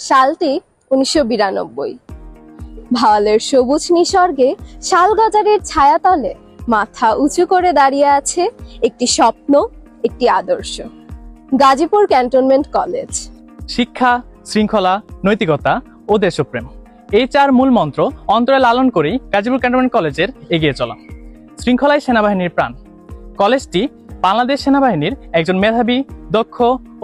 সালটি 1992। ভাওয়ালের সবুজ নিসর্গে শালগজারের ছায়াতলে মাথা উঁচু করে দাঁড়িয়ে আছে একটি স্বপ্ন, একটি আদর্শ। Gazipur cantonment college. শিক্ষা, শৃঙ্খলা, নৈতিকতা ও দেশপ্রেম, এই চার মূল মন্ত্র অন্তরে লালন করেই গাজীপুর ক্যান্টনমেন্ট কলেজের এগিয়ে চলা। শৃঙ্খলাই সেনাবাহিনীর প্রাণ। কলেজটি বাংলাদেশ সেনাবাহিনীর একজন মেধাবী, দক্ষ,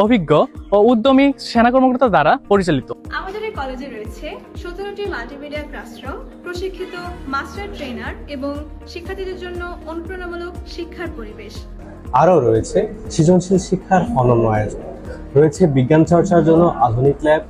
অভিজ্ঞ ও উদ্যমী সেনা কর্মকর্তা দ্বারা পরিচালিত। আমাদের এই কলেজে রয়েছে 17টি মাল্টিমিডিয়া ক্লাসরুম, প্রশিক্ষিত মাস্টার ট্রেনার এবং শিক্ষার্থীদের জন্য অনুপ্রেরণামূলক শিক্ষার পরিবেশ। আরও রয়েছে সৃজনশীল শিক্ষার অনন্য আয়োজন, রয়েছে বিজ্ঞান চর্চার জন্য আধুনিক ল্যাব,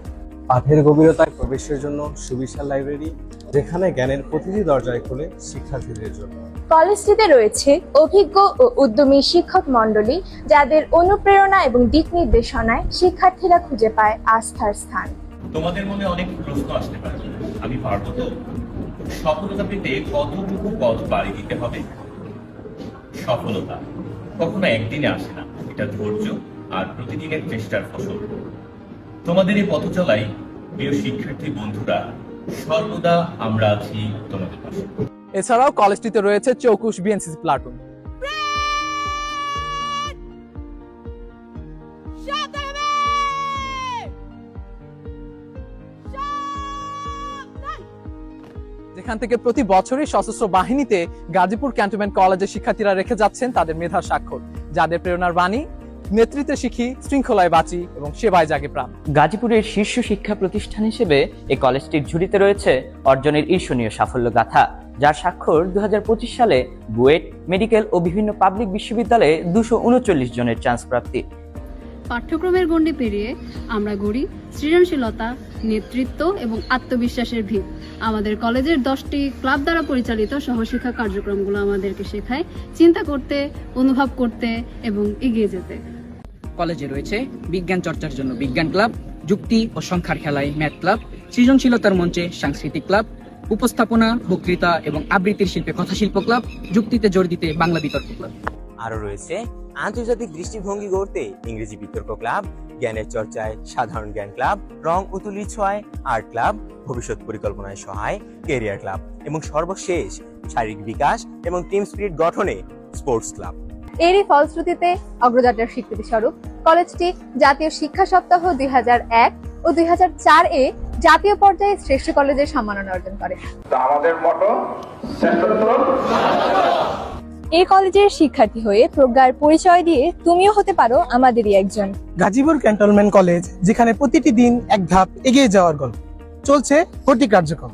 পাঠের গভীরতায় প্রবেশের জন্য সুবিশাল লাইব্রেরি, যেখানে জ্ঞানের প্রতিটি দরজায় খোলে শিক্ষার্থীদের জন্য। কলেজটিতে রয়েছে অভিজ্ঞ ও উদ্যমী শিক্ষক মণ্ডলী, যাদের অনুপ্রেরণা এবং দিক নির্দেশনায় শিক্ষার্থীরা খুঁজে পায় আস্থার স্থান। তোমাদের মনে অনেক প্রশ্ন আসতে পারে, আমি পারবো তো? সফলতা পেতে কতটুকু পথ পাড়ি দিতে হবে? সফলতা কখনো একদিনে আসে না, এটা ধৈর্য আর প্রতিদিনের চেষ্টার ফসল। তোমাদের এই পথ চলাই প্রিয় শিক্ষার্থী বন্ধুরা, সর্বদা আমরা আছি তোমাদের পাশে। এছাড়াও কলেজটিতে রয়েছে 24 বিএনসিসি প্লাটুন। যেখান থেকে প্রতি বছরই সশস্ত্র বাহিনীতে গাজীপুর ক্যান্টনমেন্ট কলেজের শিক্ষার্থীরা রেখে যাচ্ছেন তাদের মেধার স্বাক্ষর, যাদের প্রেরণার বাণী নেতৃত্বে শিখি, শৃঙ্খলায় বাঁচি এবং সেবায় জাগে প্রাণ। গাজীপুরের শীর্ষ শিক্ষা প্রতিষ্ঠান হিসেবে এই কলেজটির ঝুলিতে রয়েছে অর্জনের ঈর্ষণীয় সাফল্য গাথা, যার স্বাক্ষর 2025 সালে বুয়েট, মেডিকেল ও বিভিন্ন পাবলিক বিশ্ববিদ্যালয়ে 239 জনের চান্স প্রাপ্তি। পাঠ্যক্রমের গণ্ডি পেরিয়ে আমরা গড়ি সৃজনশীলতা, নেতৃত্ব এবং আত্মবিশ্বাসের ভিত। আমাদের কলেজের 10টি ক্লাব দ্বারা পরিচালিত সহশিক্ষা কার্যক্রমগুলো আমাদেরকে শেখায় চিন্তা করতে, অনুভব করতে এবং এগিয়ে যেতে। কলেজে রয়েছে বিজ্ঞান চর্চার জন্য বিজ্ঞান ক্লাব, যুক্তি ও সংখ্যার খেলায় ম্যাথ ক্লাব, সৃজনশীলতার মঞ্চে সাংস্কৃতিক ক্লাব, উপস্থাপনা, বক্তৃতা এবং আবৃত্তির শিল্পে কথাশিল্প ক্লাব, যুক্তিতে জোর দিতে বাংলা বিতর্ক ক্লাব। আরো রয়েছে আন্তর্জাতিক দৃষ্টিভঙ্গি গড়তে ইংরেজি বিতর্ক ক্লাব, জ্ঞানের চর্চায় সাধারণ জ্ঞান ক্লাব, রং ও তুলির ছোঁয়ায় আর্ট ক্লাব, ভবিষ্যৎ পরিকল্পনায় সহায় ক্যারিয়ার ক্লাব এবং সর্বশেষ শারীরিক বিকাশ এবং টিম স্পিরিট গঠনে স্পোর্টস ক্লাব। এরই ফলশ্রুতিতে অগ্রযাত্রার স্বীকৃতি স্বরূপ কলেজটি জাতীয় শিক্ষা সপ্তাহ 2001 ও 2004 এ জাতীয় পর্যায়ে শ্রেষ্ঠ কলেজের সম্মাননা অর্জন করে। আমাদের মতো এই কলেজের শিক্ষার্থী হয়ে প্রজ্ঞার পরিচয় দিয়ে তুমিও হতে পারো আমাদেরই একজন। গাজীপুর ক্যান্টনমেন্ট কলেজ, যেখানে প্রতিটি দিন এক ধাপ এগিয়ে যাওয়ার গল্প। চলছে ভর্তি কার্যক্রম।